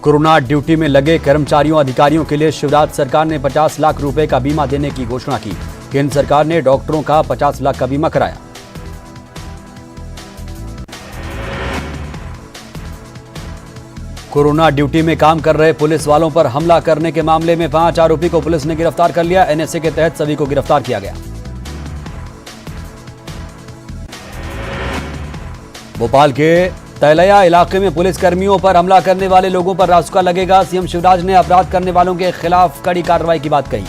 Corona duty में लगे कर्मचारियों अधिकारियों के लिए शिवराज सरकार ने 50 लाख रुपए का बीमा देने की घोषणा की। केंद्र सरकार ने डॉक्टरों का 50 लाख का बीमा कराया। कोरोना ड्यूटी में काम कर रहे पुलिस वालों पर हमला करने के मामले में 5 आरोपी को पुलिस ने गिरफ्तार कर लिया। एनएसए के तहत सभी को गिरफ्तार किया गया। भोपाल के तैलया इलाके में पुलिस कर्मियों पर हमला करने वाले लोगों पर रासुका लगेगा। सीएम शिवराज ने अपराध करने वालों के खिलाफ कड़ी कार्रवाई की बात कही।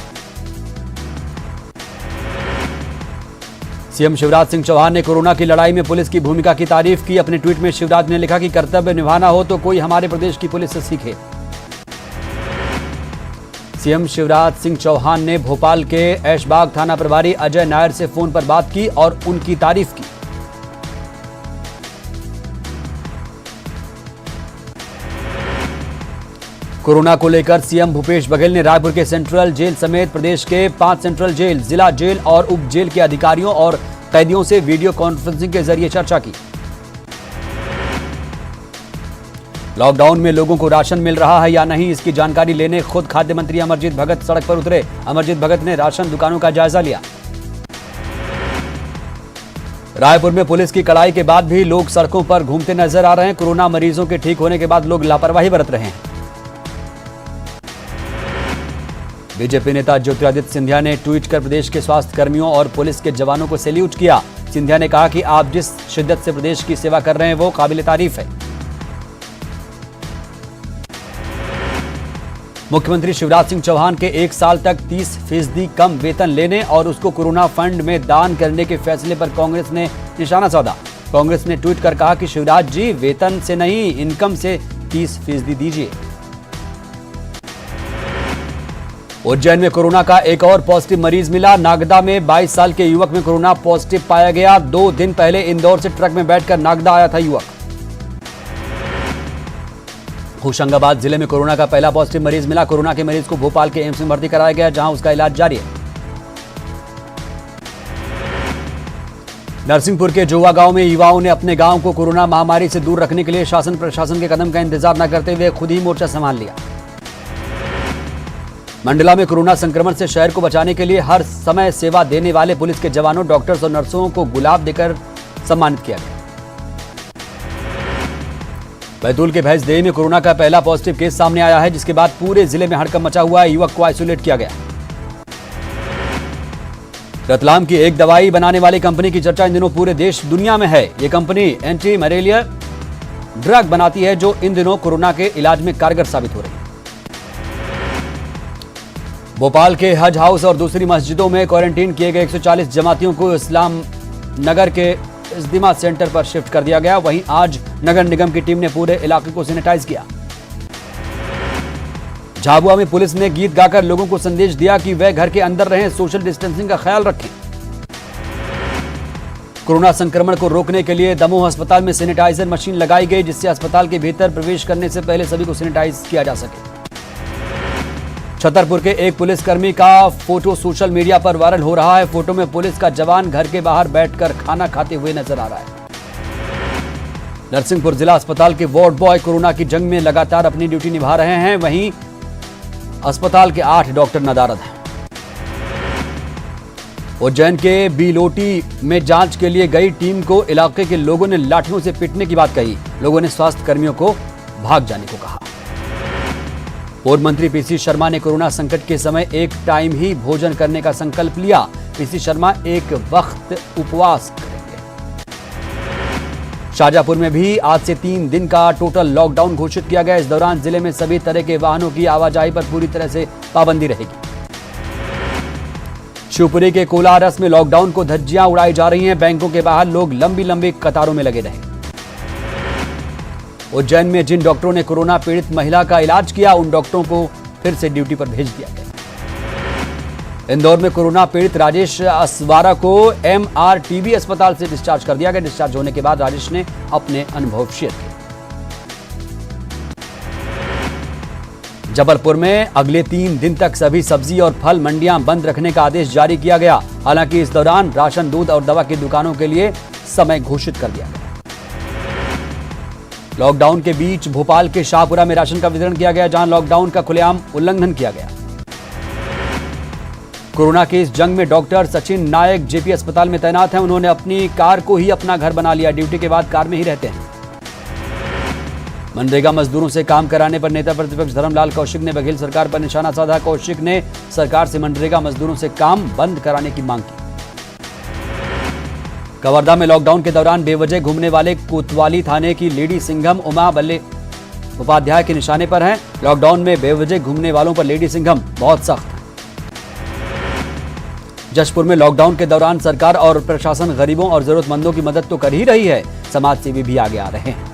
सीएम शिवराज सिंह चौहान ने कोरोना की लड़ाई में पुलिस की भूमिका की तारीफ की। अपने ट्वीट में शिवराज ने लिखा कि कर्तव्य निभाना हो तो कोई हमारे प्रदेश की पुलिस से सीखे। सीएम शिवराज सिंह चौहान ने भोपाल के ऐशबाग थाना प्रभारी अजय नायर से फोन पर बात की और उनकी तारीफ की। कोरोना को लेकर सीएम भूपेश बघेल ने रायपुर के सेंट्रल जेल समेत प्रदेश के 5 सेंट्रल जेल, जिला जेल और उप जेल के अधिकारियों और कैदियों से वीडियो कॉन्फ्रेंसिंग के जरिए चर्चा की। लॉकडाउन में लोगों को राशन मिल रहा है या नहीं, इसकी जानकारी लेने खुद खाद्य मंत्री अमरजीत भगत सड़क पर उतरे। अमरजीत भगत ने राशन दुकानों का जायजा लिया। रायपुर में पुलिस की कड़ाई के बाद भी लोग सड़कों पर घूमते नजर आ रहे हैं। कोरोना मरीजों के ठीक होने के बाद लोग लापरवाही बरत रहे हैं। बीजेपी नेता ज्योतिरादित्य सिंधिया ने ट्वीट कर प्रदेश के स्वास्थ्य कर्मियों और पुलिस के जवानों को सैल्यूट किया। सिंधिया ने कहा कि आप जिस शिद्दत से प्रदेश की सेवा कर रहे हैं वो काबिल तारीफ है। मुख्यमंत्री शिवराज सिंह चौहान के 1 साल तक 30% कम वेतन लेने और उसको कोरोना फंड में दान करने के फैसले पर कांग्रेस ने निशाना साधा। कांग्रेस ने ट्वीट कर कहा कि शिवराज जी, वेतन से नहीं, इनकम से 30% दीजिए। उज्जैन में कोरोना का एक और पॉजिटिव मरीज मिला। नागदा में 22 साल के युवक में कोरोना पॉजिटिव पाया गया। 2 दिन पहले इंदौर से ट्रक में बैठकर नागदा आया था युवक। होशंगाबाद जिले में कोरोना का पहला पॉजिटिव मरीज मिला। कोरोना के मरीज को भोपाल के एम्स में भर्ती कराया गया, जहां उसका इलाज जारी है। नरसिंहपुर के जोवा गांव में युवाओं ने अपने गांव को कोरोना महामारी से दूर रखने के लिए शासन प्रशासन के कदम का इंतजार न करते हुए खुद ही मोर्चा संभाल लिया। मंडला में कोरोना संक्रमण से शहर को बचाने के लिए हर समय सेवा देने वाले पुलिस के जवानों, डॉक्टर्स और नर्सों को गुलाब देकर सम्मानित किया गया। बैतूल के भैंसदेही में कोरोना का पहला पॉजिटिव केस सामने आया है, जिसके बाद पूरे जिले में हड़कंप मचा हुआ है। युवक को आइसोलेट किया गया। रतलाम की एक दवाई बनाने वाली कंपनी की चर्चा इन दिनों पूरे देश दुनिया में है। यह कंपनी एंटी मलेरिया ड्रग बनाती है, जो इन दिनों कोरोना के इलाज में कारगर साबित हो रही है। भोपाल के हज हाउस और दूसरी मस्जिदों में क्वारंटीन किए गए 140 जमातियों को इस्लाम नगर के इज्तिमा सेंटर पर शिफ्ट कर दिया गया। वहीं आज नगर निगम की टीम ने पूरे इलाके को सैनिटाइज किया। झाबुआ में पुलिस ने गीत गाकर लोगों को संदेश दिया कि वे घर के अंदर रहें, सोशल डिस्टेंसिंग का ख्याल रखें। कोरोना संक्रमण को रोकने के लिए दमोह अस्पताल में सैनिटाइजर मशीन लगाई गई, जिससे अस्पताल के भीतर प्रवेश करने से पहले सभी को सैनिटाइज किया जा सके। छतरपुर के एक पुलिसकर्मी का फोटो सोशल मीडिया पर वायरल हो रहा है। फोटो में पुलिस का जवान घर के बाहर बैठकर खाना खाते हुए नजर आ रहा है। नरसिंहपुर जिला अस्पताल के वार्ड बॉय कोरोना की जंग में लगातार अपनी ड्यूटी निभा रहे हैं। वहीं अस्पताल के 8 डॉक्टर नदारद हैं। उज्जैन के बीलोटी में जांच के लिए गई टीम को इलाके के लोगों ने लाठियों से पीटने की बात कही। लोगों ने स्वास्थ्य कर्मियों को भाग जाने को कहा। पूर्व मंत्री पीसी शर्मा ने कोरोना संकट के समय एक टाइम ही भोजन करने का संकल्प लिया। पीसी शर्मा एक वक्त उपवास करेंगे। शाहजहांपुर में भी आज से 3 दिन का टोटल लॉकडाउन घोषित किया गया। इस दौरान जिले में सभी तरह के वाहनों की आवाजाही पर पूरी तरह से पाबंदी रहेगी। शिवपुरी के कोलारस में लॉकडाउन को धज्जियां उड़ाई जा रही हैं। बैंकों के बाहर लोग लंबी लंबी कतारों में लगे रहे। उज्जैन में जिन डॉक्टरों ने कोरोना पीड़ित महिला का इलाज किया, उन डॉक्टरों को फिर से ड्यूटी पर भेज दिया गया। इंदौर में कोरोना पीड़ित राजेश असवारा को MRTB अस्पताल से डिस्चार्ज कर दिया गया। डिस्चार्ज होने के बाद राजेश ने अपने अनुभव शेयर किए। जबलपुर में अगले 3 दिन तक सभी सब्जी और फल मंडियां बंद रखने का आदेश जारी किया गया। हालांकि इस दौरान राशन, दूध और दवा की दुकानों के लिए समय घोषित कर दिया गया। लॉकडाउन के बीच भोपाल के शाहपुरा में राशन का वितरण किया गया, जहां लॉकडाउन का खुलेआम उल्लंघन किया गया। कोरोना की इस जंग में डॉक्टर सचिन नायक जेपी अस्पताल में तैनात हैं। उन्होंने अपनी कार को ही अपना घर बना लिया, ड्यूटी के बाद कार में ही रहते हैं। मनरेगा मजदूरों से काम कराने पर नेता प्रतिपक्ष धर्मलाल कौशिक ने बघेल सरकार पर निशाना साधा। कौशिक ने सरकार से मनरेगा मजदूरों से काम बंद कराने की मांग की। कवर्धा में लॉकडाउन के दौरान बेवजह घूमने वाले कोतवाली थाने की लेडी सिंघम उमा बल्ले उपाध्याय के निशाने पर हैं। लॉकडाउन में बेवजह घूमने वालों पर लेडी सिंघम बहुत सख्त है। जशपुर में लॉकडाउन के दौरान सरकार और प्रशासन गरीबों और जरूरतमंदों की मदद तो कर ही रही है, समाज सेवी भी आगे आ रहे हैं।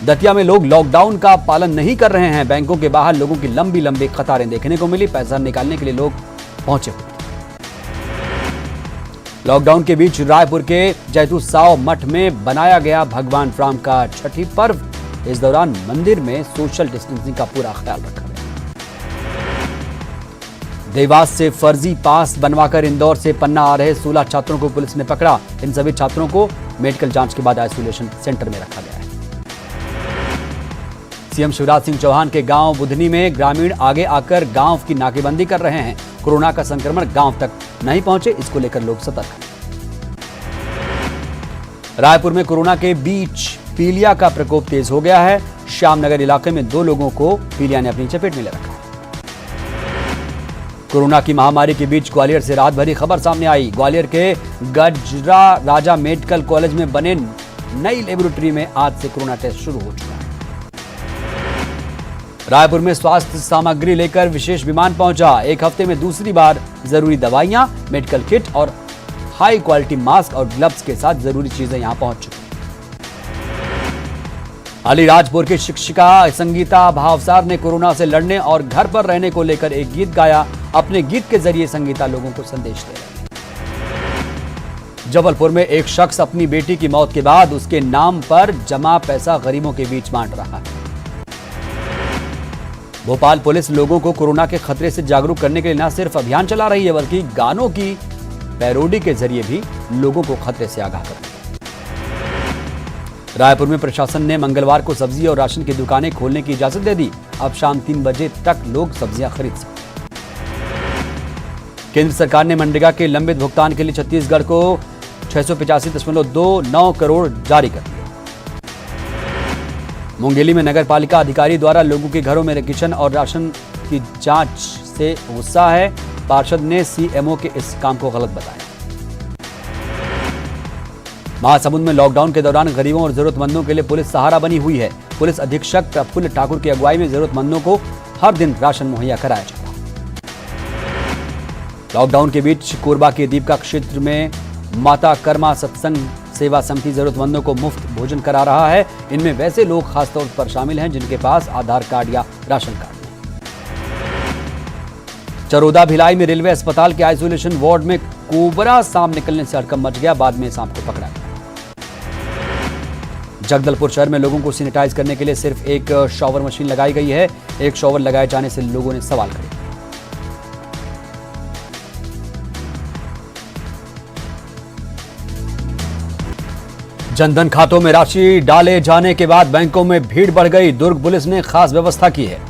दतिया में लोग लॉकडाउन का पालन नहीं कर रहे हैं। बैंकों के बाहर लोगों की लंबी लंबी कतारें देखने को मिली। पैसा निकालने के लिए लोग पहुंचे हुए। लॉकडाउन के बीच रायपुर के जैतूसाव मठ में बनाया गया भगवान राम का छठी पर्व। इस दौरान मंदिर में सोशल डिस्टेंसिंग का पूरा ख्याल रखा गया। देवास से फर्जी पास बनवाकर इंदौर से पन्ना आ रहे 16 छात्रों को पुलिस ने पकड़ा। इन सभी छात्रों को मेडिकल जांच के बाद आइसोलेशन सेंटर में रखा गया है। सीएम शिवराज सिंह चौहान के गांव बुधनी में ग्रामीण आगे आकर गांव की नाकेबंदी कर रहे हैं। कोरोना का संक्रमण गांव तक नहीं पहुंचे, इसको लेकर लोग सतर्क हैं। रायपुर में कोरोना के बीच पीलिया का प्रकोप तेज हो गया है। श्यामनगर इलाके में 2 लोगों को पीलिया ने अपनी चपेट में ले रखा है। कोरोना की महामारी के बीच ग्वालियर से राहत भरी खबर सामने आई। ग्वालियर के गजरा राजा मेडिकल कॉलेज में बने नई लेबोरेटरी में आज से कोरोना टेस्ट शुरू हो चुका है। रायपुर में स्वास्थ्य सामग्री लेकर विशेष विमान पहुंचा। एक हफ्ते में दूसरी बार जरूरी दवाइयां, मेडिकल किट और हाई क्वालिटी मास्क और ग्लव्स के साथ जरूरी चीजें यहां पहुंच चुकी हैं। अलीराजपुर की शिक्षिका संगीता भावसार ने कोरोना से लड़ने और घर पर रहने को लेकर एक गीत गाया। अपने गीत के जरिए संगीता लोगों को संदेश दे रही है। जबलपुर में एक शख्स अपनी बेटी की मौत के बाद उसके नाम पर जमा पैसा गरीबों के बीच बांट रहा है। भोपाल पुलिस लोगों को कोरोना के खतरे से जागरूक करने के लिए न सिर्फ अभियान चला रही है, बल्कि गानों की पैरोडी के जरिए भी लोगों को खतरे से आगाह कर रही है। रायपुर में प्रशासन ने मंगलवार को सब्जी और राशन की दुकानें खोलने की इजाजत दे दी। अब शाम 3 बजे तक लोग सब्जियां खरीद सकते हैं। केंद्र सरकार ने मनरेगा के लंबित भुगतान के लिए छत्तीसगढ़ को 685.29 करोड़ जारी कर दिए। मुंगेली में नगर पालिका अधिकारी द्वारा लोगों के घरों में किचन और राशन की जांच से गुस्सा है। पार्षद ने सीएमओ के इस काम को गलत बताया। महासमुंद में लॉकडाउन के दौरान गरीबों और जरूरतमंदों के लिए पुलिस सहारा बनी हुई है। पुलिस अधीक्षक प्रफुल्ल ठाकुर की अगुवाई में जरूरतमंदों को हर दिन राशन मुहैया कराया जा रहा है। लॉकडाउन के बीच कोरबा के दीपका क्षेत्र में माता कर्मा सत्संग सेवा समिति जरूरतमंदों को मुफ्त भोजन करा रहा है। इनमें वैसे लोग खासतौर पर शामिल हैं जिनके पास आधार कार्ड या राशन कार्ड नहीं। चरोदा भिलाई में रेलवे अस्पताल के आइसोलेशन वार्ड में कोबरा सांप निकलने से हड़कंप मच गया। बाद में सांप को पकड़ा गया। जगदलपुर शहर में लोगों को सैनिटाइज करने के लिए सिर्फ एक शॉवर मशीन लगाई गई है। एक शॉवर लगाए जाने से लोगों ने सवाल करे। जनधन खातों में राशि डाले जाने के बाद बैंकों में भीड़ बढ़ गई। दुर्ग पुलिस ने खास व्यवस्था की है।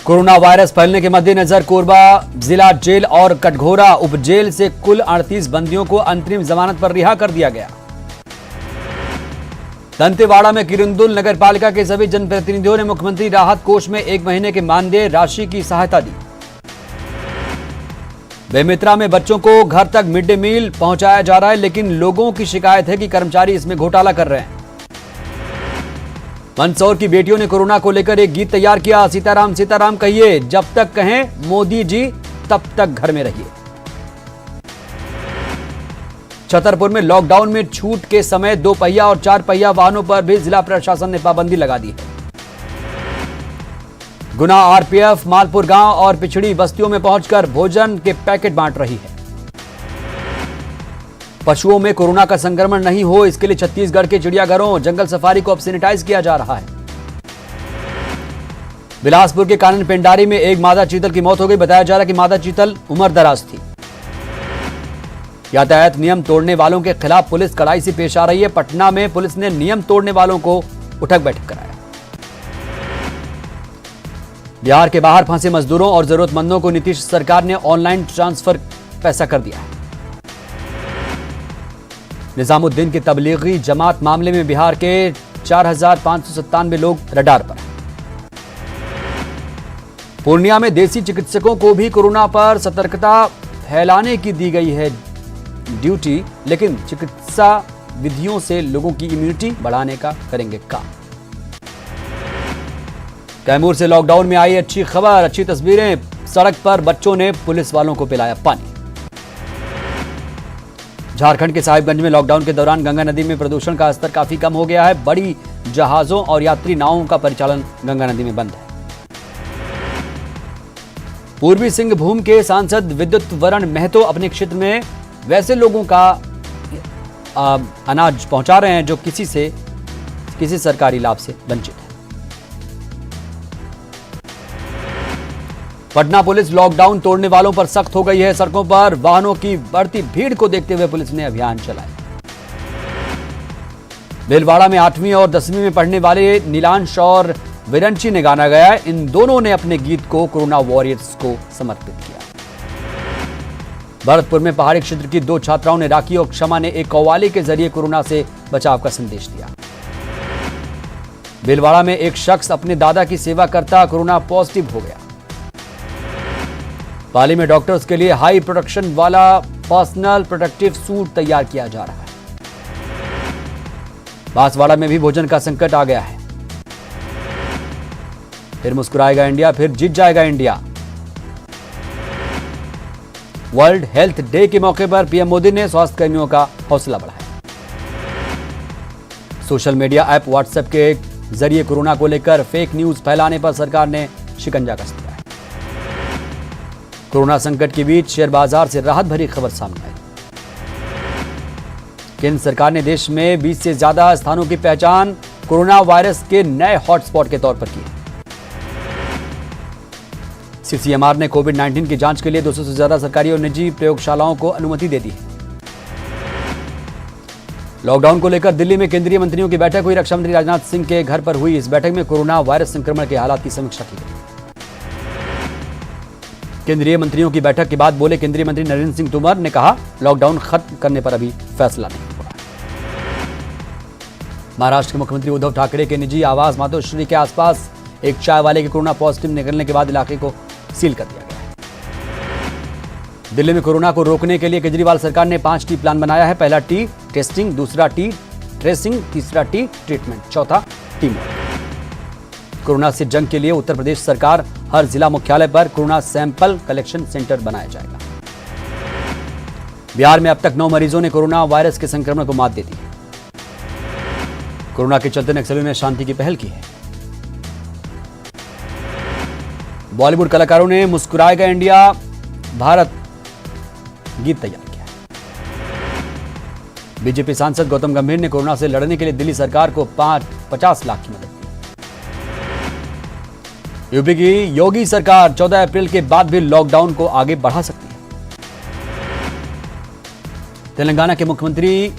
कोरोना वायरस फैलने के मद्देनजर कोरबा जिला जेल और कटघोरा उप जेल से कुल 38 बंदियों को अंतरिम जमानत पर रिहा कर दिया गया। दंतेवाड़ा में किरंदुल नगर पालिका के सभी जनप्रतिनिधियों ने मुख्यमंत्री राहत कोष में 1 महीने के मानदेय राशि की सहायता दी। बेमित्रा में बच्चों को घर तक मिड डे मील पहुंचाया जा रहा है, लेकिन लोगों की शिकायत है कि कर्मचारी इसमें घोटाला कर रहे हैं। मंदसौर की बेटियों ने कोरोना को लेकर एक गीत तैयार किया। सीताराम सीताराम कहिए, जब तक कहें मोदी जी तब तक घर में रहिए। छतरपुर में लॉकडाउन में छूट के समय 2 पहिया और 4 पहिया वाहनों पर भी जिला प्रशासन ने पाबंदी लगा दी है। गुना आरपीएफ मालपुर गांव और पिछड़ी बस्तियों में पहुंचकर भोजन के पैकेट बांट रही है। पशुओं में कोरोना का संक्रमण नहीं हो, इसके लिए छत्तीसगढ़ के चिड़ियाघरों जंगल सफारी को अब सैनिटाइज किया जा रहा है। बिलासपुर के कानन पेंडारी में एक मादा चीतल की मौत हो गई। बताया जा रहा है कि मादा चीतल उम्र दराज थी। यातायात नियम तोड़ने वालों के खिलाफ पुलिस कड़ाई से पेश आ रही है। पटना में पुलिस ने नियम तोड़ने वालों को उठक बैठक कराया। बिहार के बाहर फंसे मजदूरों और जरूरतमंदों को नीतीश सरकार ने ऑनलाइन ट्रांसफर पैसा कर दिया है। निजामुद्दीन की तबलीगी जमात मामले में बिहार के 4,597 लोग रडार पर। पूर्णिया में देसी चिकित्सकों को भी कोरोना पर सतर्कता फैलाने की दी गई है ड्यूटी, लेकिन चिकित्सा विधियों से लोगों की इम्यूनिटी बढ़ाने का करेंगे काम। कैमूर से लॉकडाउन में आई अच्छी खबर, अच्छी तस्वीरें। सड़क पर बच्चों ने पुलिस वालों को पिलाया पानी। झारखंड के साहिबगंज में लॉकडाउन के दौरान गंगा नदी में प्रदूषण का स्तर काफी कम हो गया है। बड़ी जहाजों और यात्री नावों का परिचालन गंगा नदी में बंद है। पूर्वी सिंहभूम के सांसद विद्युत वरण महतो अपने क्षेत्र में वैसे लोगों का अनाज पहुंचा रहे हैं जो किसी सरकारी लाभ से वंचित है। पटना पुलिस लॉकडाउन तोड़ने वालों पर सख्त हो गई है। सड़कों पर वाहनों की बढ़ती भीड़ को देखते हुए पुलिस ने अभियान चलाया। भीलवाड़ा में 8वीं और 10वीं में पढ़ने वाले नीलांश और विरंची ने गाना गाया। इन दोनों ने अपने गीत को कोरोना वॉरियर्स को समर्पित किया। भरतपुर में पहाड़ी क्षेत्र की 2 छात्राओं ने राखी और क्षमा ने एक कव्वाली के जरिए कोरोना से बचाव का संदेश दिया। भीलवाड़ा में एक शख्स अपने दादा की सेवा करता कोरोना पॉजिटिव हो गया। पाली में डॉक्टर्स के लिए हाई प्रोटेक्शन वाला पर्सनल प्रोटेक्टिव सूट तैयार किया जा रहा है। बांसवाड़ा में भी भोजन का संकट आ गया है। फिर मुस्कुराएगा इंडिया, फिर जीत जाएगा इंडिया। वर्ल्ड हेल्थ डे के मौके पर पीएम मोदी ने स्वास्थ्य कर्मियों का हौसला बढ़ाया। सोशल मीडिया ऐप व्हाट्सएप के जरिए कोरोना को लेकर फेक न्यूज फैलाने पर सरकार ने शिकंजा कस दिया है। कोरोना संकट के बीच शेयर बाजार से राहत भरी खबर सामने आई। केंद्र सरकार ने देश में 20 से ज्यादा स्थानों की पहचान कोरोना वायरस के नए हॉटस्पॉट के तौर पर की है। सीसीएमआर ने कोविड-19 की जांच के लिए 200 से ज्यादा सरकारी और निजी प्रयोगशालाओं को अनुमति दे दी है। लॉकडाउन को लेकर दिल्ली में केंद्रीय मंत्रियों की बैठक हुई। रक्षा मंत्री राजनाथ सिंह के घर पर हुई इस बैठक में कोरोना वायरस संक्रमण के हालात की समीक्षा की गई। केंद्रीय मंत्रियों की बैठक के बाद बोले केंद्रीय मंत्री नरेंद्र सिंह तोमर ने कहा, लॉकडाउन खत्म करने पर अभी फैसला नहीं हुआ। महाराष्ट्र के मुख्यमंत्री उद्धव ठाकरे के निजी आवास मातोश्री के आसपास एक चाय वाले के कोरोना पॉजिटिव निकलने के बाद इलाके को सील कर दिया गया है। दिल्ली में कोरोना को रोकने के लिए केजरीवाल सरकार ने 5 टी प्लान बनाया है। पहला टी टेस्टिंग, दूसरा टी ट्रेसिंग, तीसरा टी ट्रीटमेंट, चौथा टीम वर्क। कोरोना से जंग के लिए उत्तर प्रदेश सरकार हर जिला मुख्यालय पर कोरोना सैंपल कलेक्शन सेंटर बनाया जाएगा। बिहार में अब तक 9 मरीजों ने कोरोना वायरस के संक्रमण को मात दे दी है। कोरोना के चलते नक्सलियों ने शांति की पहल की है। बॉलीवुड कलाकारों ने मुस्कुराएगा इंडिया भारत गीत तैयार किया है। बीजेपी सांसद गौतम गंभीर ने कोरोना से लड़ने के लिए दिल्ली सरकार को 50 लाख की मदद दी। यूपी की योगी सरकार 14 अप्रैल के बाद भी लॉकडाउन को आगे बढ़ा सकती है। तेलंगाना के मुख्यमंत्री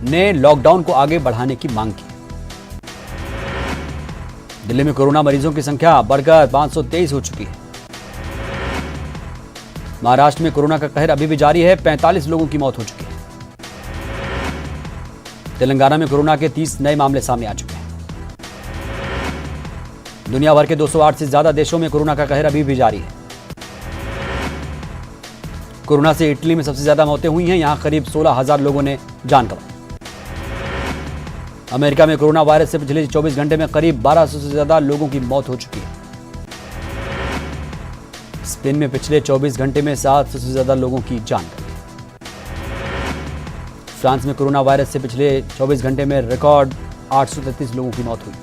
ने लॉकडाउन को आगे बढ़ाने की मांग की। दिल्ली में कोरोना मरीजों की संख्या बढ़कर 523 हो चुकी है। महाराष्ट्र में कोरोना का कहर अभी भी जारी है। 45 लोगों की मौत हो चुकी है। तेलंगाना में कोरोना के 30 नए मामले सामने आ चुके हैं। दुनिया भर के 208 से ज्यादा देशों में कोरोना का कहर अभी भी जारी है। कोरोना से इटली में सबसे ज्यादा मौतें हुई हैं। यहां करीब 16,000 लोगों ने जान गंवाई। अमेरिका में कोरोना वायरस से पिछले 24 घंटे में करीब 1200 से ज्यादा लोगों की मौत हो चुकी है। स्पेन में पिछले 24 घंटे में 700 से ज्यादा लोगों की जान गई। फ्रांस में कोरोना वायरस से पिछले 24 घंटे में रिकॉर्ड 833 लोगों की मौत हुई।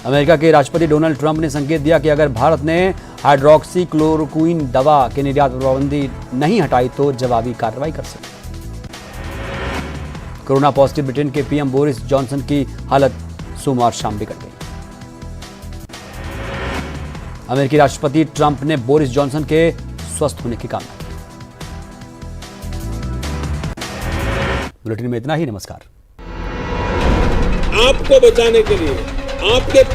अमेरिका के राष्ट्रपति डोनाल्ड ट्रंप ने संकेत दिया कि अगर भारत ने हाइड्रोक्सी क्लोरोक्विन दवा के निर्यात पर पाबंदी नहीं हटाई तो जवाबी कार्रवाई कर सकते। कोरोना पॉजिटिव ब्रिटेन के पीएम बोरिस जॉनसन की हालत सोमवार शाम बिगड़ गई। अमेरिकी राष्ट्रपति ट्रंप ने बोरिस जॉनसन के स्वस्थ होने की कामना की। बुलेटिन में इतना ही। नमस्कार। आपको बचाने के लिए, आपके